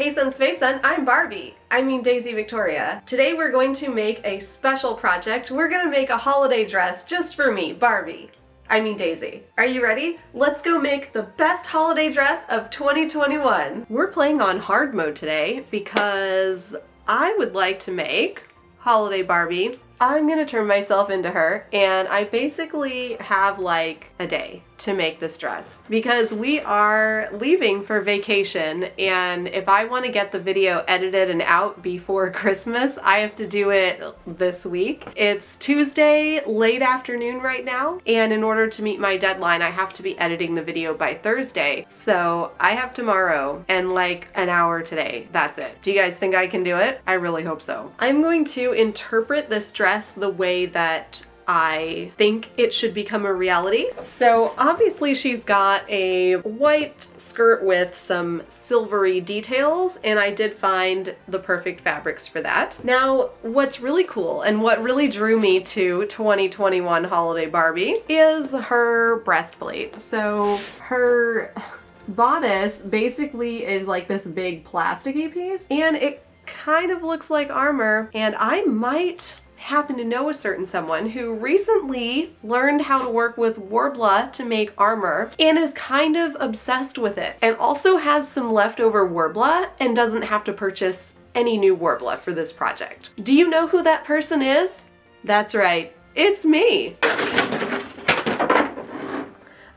Hey Sun Space Sun, I'm Barbie. I mean Daisy Victoria. Today we're going to make a special project. We're gonna make a holiday dress just for me, Barbie. I mean Daisy. Are you ready? Let's go make the best holiday dress of 2021. We're playing on hard mode today because I would like to make Holiday Barbie. I'm gonna turn myself into her, and I basically have like a day to make this dress because we are leaving for vacation, and if I want to get the video edited and out before Christmas, I have to do it this week. It's Tuesday late afternoon right now, and in order to meet my deadline, I have to be editing the video by Thursday. So I have tomorrow and like an hour today. That's it. Do you guys think I can do it? I really hope so. I'm going to interpret this dress the way that I think it should become a reality. So obviously she's got a white skirt with some silvery details, and I did find the perfect fabrics for that. Now, what's really cool and what really drew me to 2021 Holiday Barbie is her breastplate. So her bodice basically is like this big plasticky piece, and it kind of looks like armor, and I might happen to know a certain someone who recently learned how to work with Worbla to make armor and is kind of obsessed with it, and also has some leftover Worbla and doesn't have to purchase any new Worbla for this project. Do you know who that person is? That's right, it's me.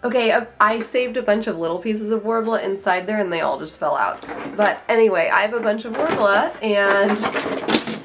Okay, I saved a bunch of little pieces of Worbla inside there and they all just fell out. But anyway, I have a bunch of Worbla and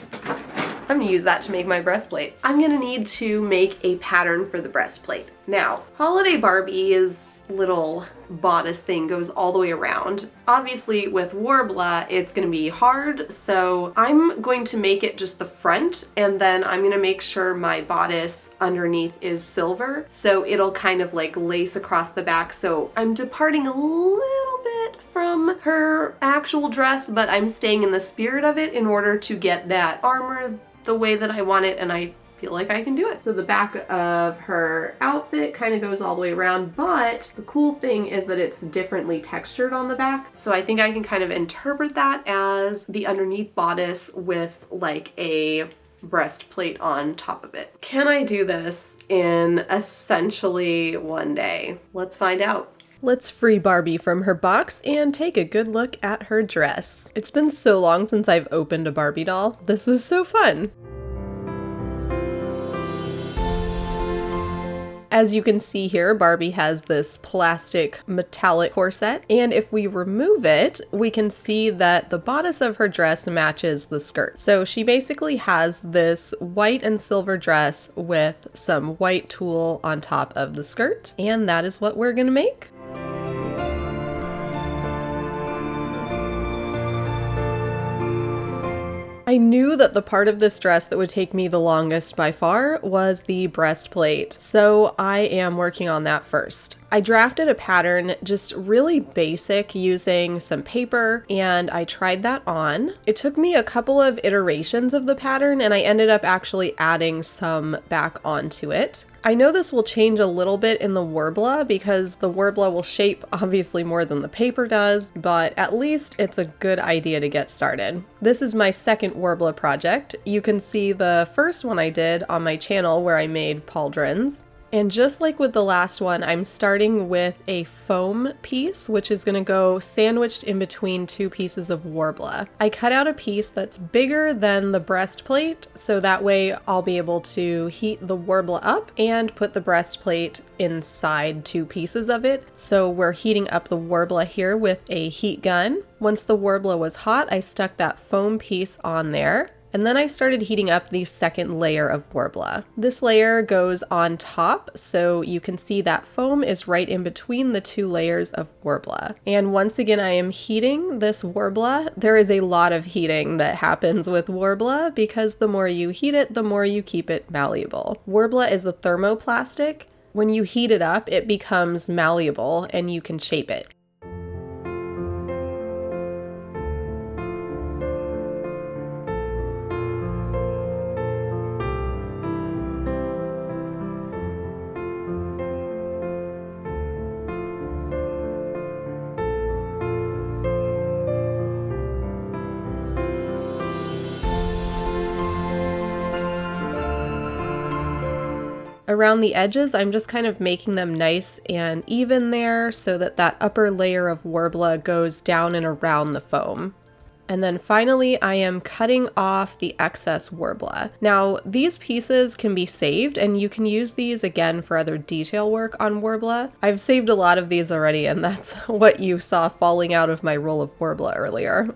I'm gonna use that to make my breastplate. I'm gonna need to make a pattern for the breastplate. Now, Holiday Barbie's little bodice thing goes all the way around. Obviously with Worbla, it's gonna be hard, so I'm going to make it just the front, and then I'm gonna make sure my bodice underneath is silver, so it'll kind of like lace across the back. So I'm departing a little bit from her actual dress, but I'm staying in the spirit of it in order to get that armor the way that I want it, and I feel like I can do it. So the back of her outfit kind of goes all the way around, but the cool thing is that it's differently textured on the back. So I think I can kind of interpret that as the underneath bodice with like a breastplate on top of it. Can I do this in essentially one day? Let's find out. Let's free Barbie from her box and take a good look at her dress. It's been so long since I've opened a Barbie doll. This was so fun. As you can see here, Barbie has this plastic metallic corset, and if we remove it, we can see that the bodice of her dress matches the skirt. So she basically has this white and silver dress with some white tulle on top of the skirt, and that is what we're gonna make. I knew that the part of this dress that would take me the longest by far was the breastplate, so I am working on that first. I drafted a pattern just really basic using some paper, and I tried that on. It took me a couple of iterations of the pattern, and I ended up actually adding some back onto it. I know this will change a little bit in the Worbla because the Worbla will shape obviously more than the paper does, but at least it's a good idea to get started. This is my second Worbla project. You can see the first one I did on my channel where I made pauldrons. And just like with the last one, I'm starting with a foam piece, which is gonna go sandwiched in between two pieces of Worbla. I cut out a piece that's bigger than the breastplate, so that way I'll be able to heat the Worbla up and put the breastplate inside two pieces of it. So we're heating up the Worbla here with a heat gun. Once the Worbla was hot, I stuck that foam piece on there. And then I started heating up the second layer of Worbla. This layer goes on top, so you can see that foam is right in between the two layers of Worbla. And once again, I am heating this Worbla. There is a lot of heating that happens with Worbla because the more you heat it, the more you keep it malleable. Worbla is a thermoplastic. When you heat it up, it becomes malleable and you can shape it. Around the edges, I'm just kind of making them nice and even there so that that upper layer of Worbla goes down and around the foam. And then finally, I am cutting off the excess Worbla. Now, these pieces can be saved and you can use these again for other detail work on Worbla. I've saved a lot of these already, and that's what you saw falling out of my roll of Worbla earlier.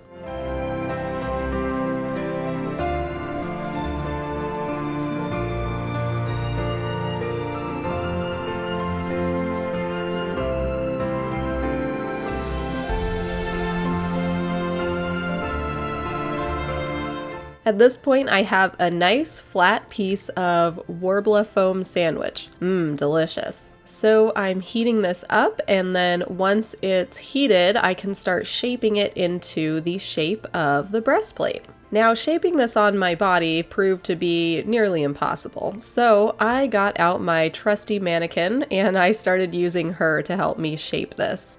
At this point, I have a nice flat piece of Worbla foam sandwich. Delicious. So I'm heating this up, and then once it's heated, I can start shaping it into the shape of the breastplate. Now, shaping this on my body proved to be nearly impossible, so I got out my trusty mannequin and I started using her to help me shape this.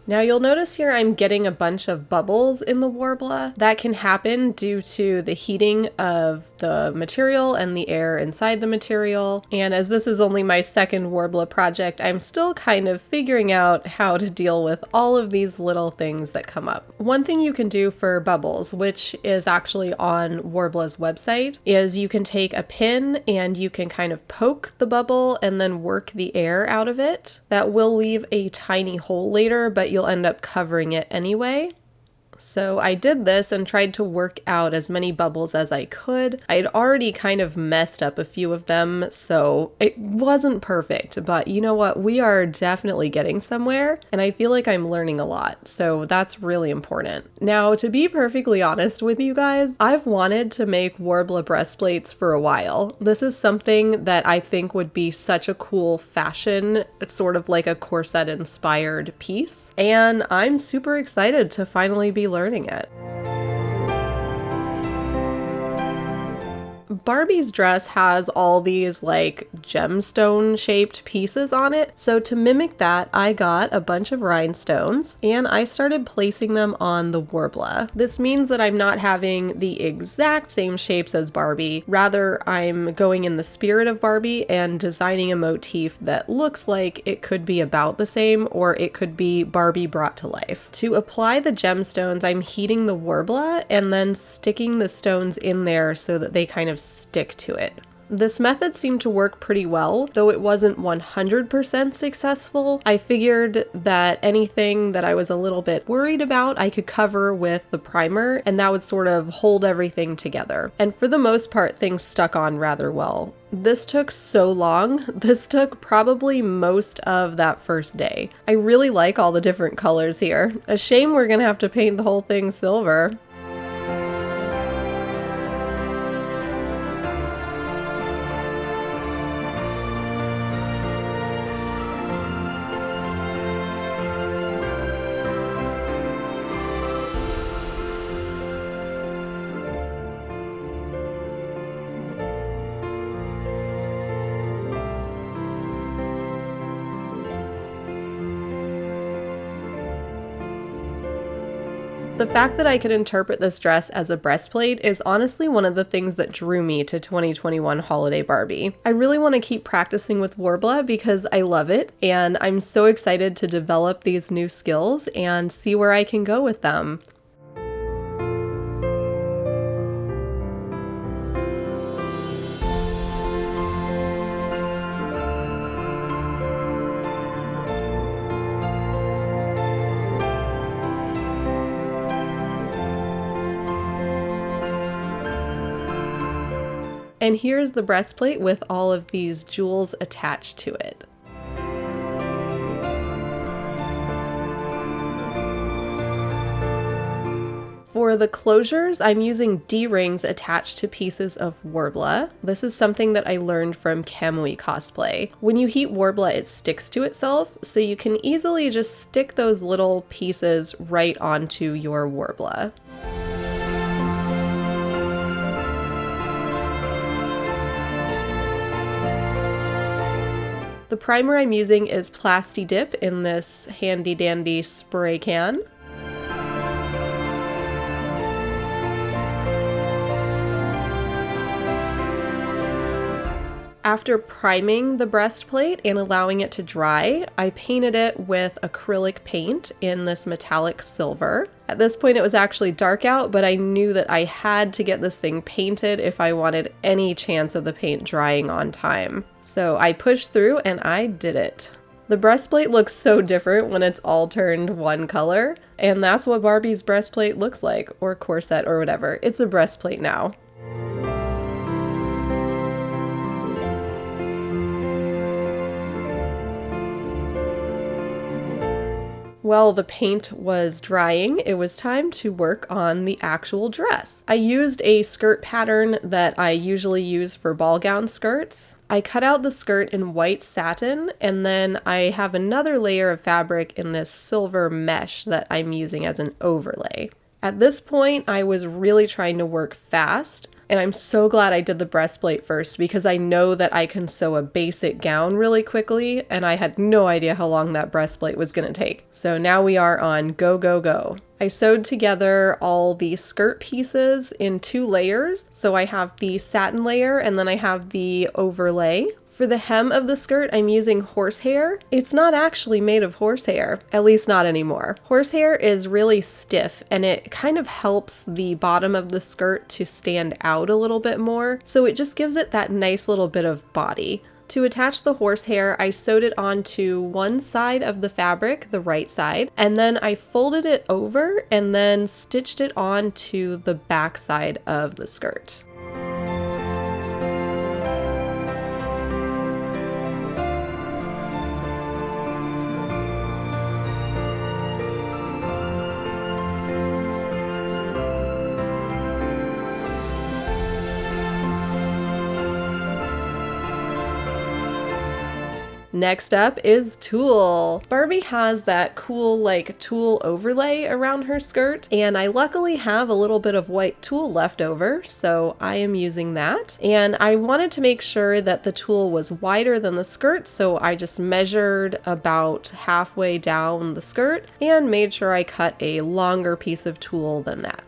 Now you'll notice here I'm getting a bunch of bubbles in the Worbla. That can happen due to the heating of the material and the air inside the material. And as this is only my second Worbla project, I'm still kind of figuring out how to deal with all of these little things that come up. One thing you can do for bubbles, which is actually on Worbla's website, is you can take a pin and you can kind of poke the bubble and then work the air out of it. That will leave a tiny hole later, but you'll end up covering it anyway. So I did this and tried to work out as many bubbles as I could. I had already kind of messed up a few of them, so it wasn't perfect, but you know what? We are definitely getting somewhere, and I feel like I'm learning a lot, so that's really important. Now, to be perfectly honest with you guys, I've wanted to make Worbla breastplates for a while. This is something that I think would be such a cool fashion, it's sort of like a corset-inspired piece, and I'm super excited to finally be learning it. Barbie's dress has all these like gemstone shaped pieces on it. So to mimic that, I got a bunch of rhinestones and I started placing them on the Worbla. This means that I'm not having the exact same shapes as Barbie. Rather, I'm going in the spirit of Barbie and designing a motif that looks like it could be about the same or it could be Barbie brought to life. To apply the gemstones, I'm heating the Worbla and then sticking the stones in there so that they kind of stick to it. This method seemed to work pretty well, though it wasn't 100% successful. I figured that anything that I was a little bit worried about, I could cover with the primer, and that would sort of hold everything together. And for the most part, things stuck on rather well. This took so long. This took probably most of that first day. I really like all the different colors here. A shame we're gonna have to paint the whole thing silver. The fact that I could interpret this dress as a breastplate is honestly one of the things that drew me to 2021 Holiday Barbie. I really want to keep practicing with Worbla because I love it, and I'm so excited to develop these new skills and see where I can go with them. And here's the breastplate with all of these jewels attached to it. For the closures, I'm using D-rings attached to pieces of Worbla. This is something that I learned from Kamui cosplay. When you heat Worbla, it sticks to itself, so you can easily just stick those little pieces right onto your Worbla. The primer I'm using is Plasti Dip in this handy dandy spray can. After priming the breastplate and allowing it to dry, I painted it with acrylic paint in this metallic silver. At this point it was actually dark out, but I knew that I had to get this thing painted if I wanted any chance of the paint drying on time. So I pushed through and I did it. The breastplate looks so different when it's all turned one color, and that's what Barbie's breastplate looks like, or corset or whatever. It's a breastplate now. While the paint was drying, it was time to work on the actual dress. I used a skirt pattern that I usually use for ball gown skirts. I cut out the skirt in white satin, and then I have another layer of fabric in this silver mesh that I'm using as an overlay. At this point, I was really trying to work fast. And I'm so glad I did the breastplate first because I know that I can sew a basic gown really quickly, and I had no idea how long that breastplate was going to take. So now we are on go, go, go. I sewed together all the skirt pieces in 2 layers. So I have the satin layer and then I have the overlay. For the hem of the skirt, I'm using horsehair. It's not actually made of horsehair, at least not anymore. Horsehair is really stiff and it kind of helps the bottom of the skirt to stand out a little bit more, so it just gives it that nice little bit of body. To attach the horsehair, I sewed it onto one side of the fabric, the right side, and then I folded it over and then stitched it onto the back side of the skirt. Next up is tulle. Barbie has that cool like tulle overlay around her skirt, and I luckily have a little bit of white tulle left over, so I am using that. And I wanted to make sure that the tulle was wider than the skirt, so I just measured about halfway down the skirt and made sure I cut a longer piece of tulle than that.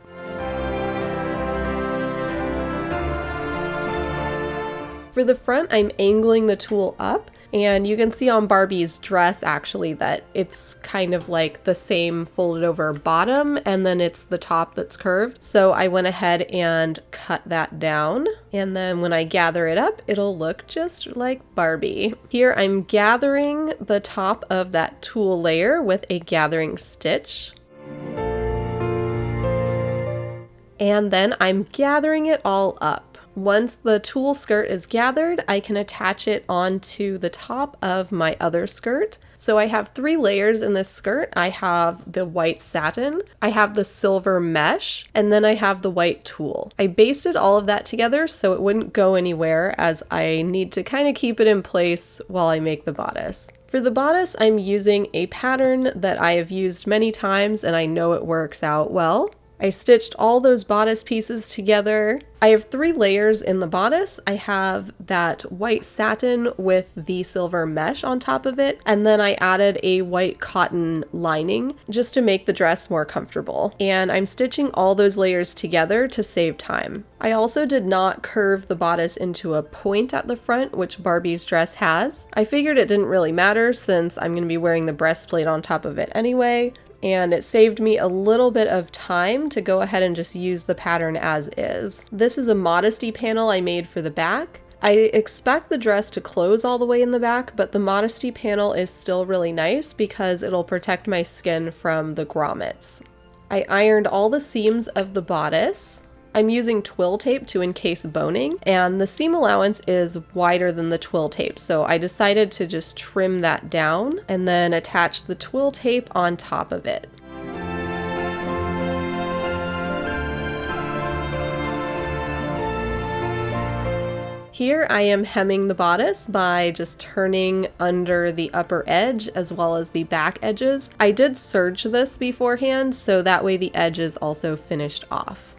For the front, I'm angling the tulle up, and you can see on Barbie's dress actually that it's kind of like the same folded over bottom, and then it's the top that's curved. So I went ahead and cut that down, and then when I gather it up, it'll look just like Barbie. Here I'm gathering the top of that tulle layer with a gathering stitch. And then I'm gathering it all up. Once the tulle skirt is gathered, I can attach it onto the top of my other skirt. So I have 3 layers in this skirt. I have the white satin, I have the silver mesh, and then I have the white tulle. I basted all of that together so it wouldn't go anywhere, as I need to kind of keep it in place while I make the bodice. For the bodice, I'm using a pattern that I have used many times and I know it works out well. I stitched all those bodice pieces together. I have 3 layers in the bodice. I have that white satin with the silver mesh on top of it, and then I added a white cotton lining just to make the dress more comfortable. And I'm stitching all those layers together to save time. I also did not curve the bodice into a point at the front, which Barbie's dress has. I figured it didn't really matter since I'm going to be wearing the breastplate on top of it anyway. And it saved me a little bit of time to go ahead and just use the pattern as is. This is a modesty panel I made for the back. I expect the dress to close all the way in the back, but the modesty panel is still really nice because it'll protect my skin from the grommets. I ironed all the seams of the bodice. I'm using twill tape to encase boning, and the seam allowance is wider than the twill tape, so I decided to just trim that down and then attach the twill tape on top of it. Here I am hemming the bodice by just turning under the upper edge as well as the back edges. I did serge this beforehand, so that way the edge is also finished off.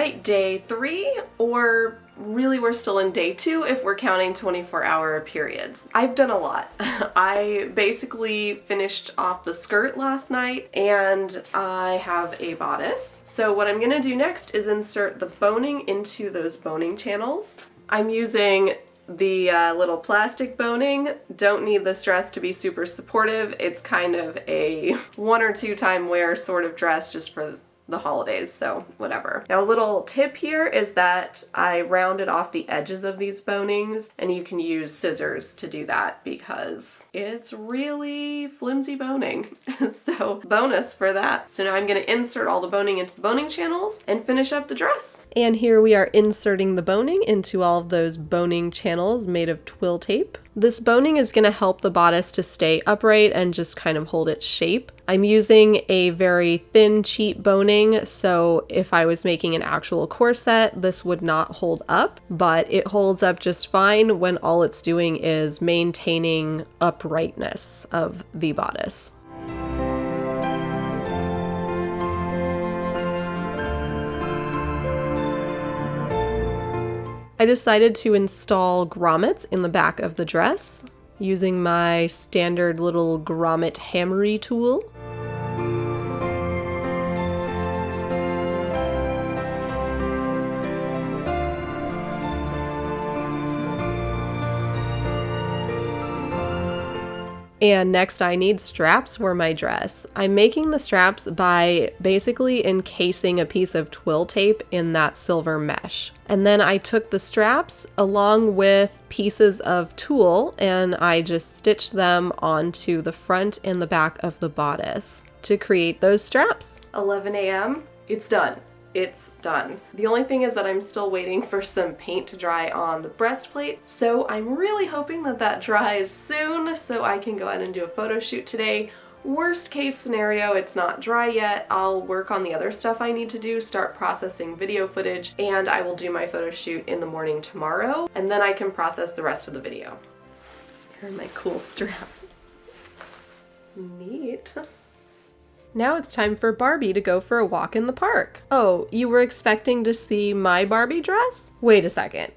right, day 3, or really we're still in day 2 if we're counting 24-hour periods. I've done a lot. I basically finished off the skirt last night and I have a bodice. So what I'm gonna do next is insert the boning into those boning channels. I'm using the little plastic boning. Don't need this dress to be super supportive. It's kind of a 1 or 2 time wear sort of dress just for the holidays, so whatever. Now a little tip here is that I rounded off the edges of these bonings, and you can use scissors to do that because it's really flimsy boning. So bonus for that. So now I'm going to insert all the boning into the boning channels and finish up the dress. And here we are inserting the boning into all of those boning channels made of twill tape. This boning is going to help the bodice to stay upright and just kind of hold its shape. I'm using a very thin, cheap boning, so if I was making an actual corset, this would not hold up, but it holds up just fine when all it's doing is maintaining uprightness of the bodice. I decided to install grommets in the back of the dress using my standard little grommet hammery tool. And next I need straps for my dress. I'm making the straps by basically encasing a piece of twill tape in that silver mesh. And then I took the straps along with pieces of tulle and I just stitched them onto the front and the back of the bodice to create those straps. 11 a.m. It's done. It's done. The only thing is that I'm still waiting for some paint to dry on the breastplate, so I'm really hoping that that dries soon so I can go ahead and do a photo shoot today. Worst case scenario, it's not dry yet. I'll work on the other stuff I need to do, start processing video footage, and I will do my photo shoot in the morning tomorrow, and then I can process the rest of the video. Here are my cool straps. Neat. Now it's time for Barbie to go for a walk in the park. Oh, you were expecting to see my Barbie dress? Wait a second.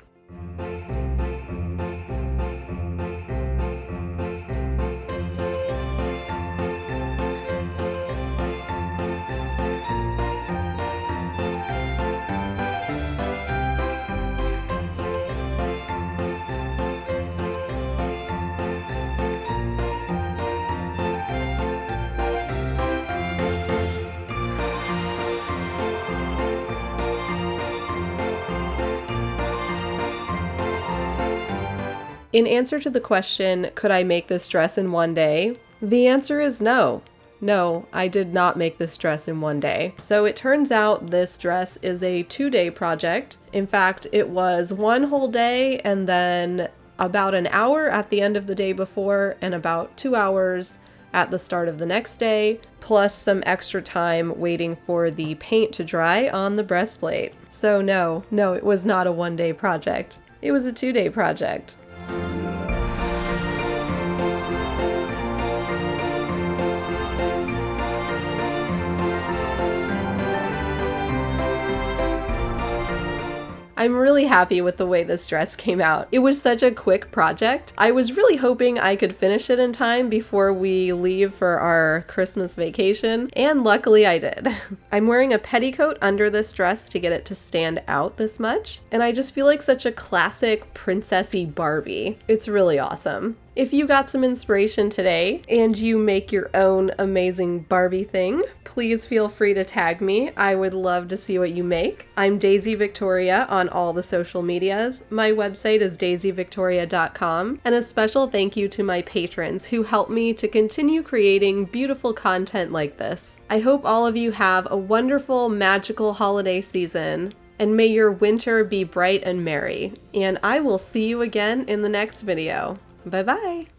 In answer to the question, could I make this dress in one day? The answer is no. No, I did not make this dress in one day. So it turns out this dress is a 2-day project. In fact, it was 1 whole day and then about an hour at the end of the day before and about 2 hours at the start of the next day, plus some extra time waiting for the paint to dry on the breastplate. So no, it was not a 1-day project. It was a 2-day project. I'm really happy with the way this dress came out. It was such a quick project. I was really hoping I could finish it in time before we leave for our Christmas vacation, and luckily I did. I'm wearing a petticoat under this dress to get it to stand out this much, and I just feel like such a classic princessy Barbie. It's really awesome. If you got some inspiration today and you make your own amazing Barbie thing, please feel free to tag me. I would love to see what you make. I'm Daisy Viktoria on all the social medias. My website is daisyviktoria.com, and a special thank you to my patrons who help me to continue creating beautiful content like this. I hope all of you have a wonderful, magical holiday season, and may your winter be bright and merry. And I will see you again in the next video. Bye-bye!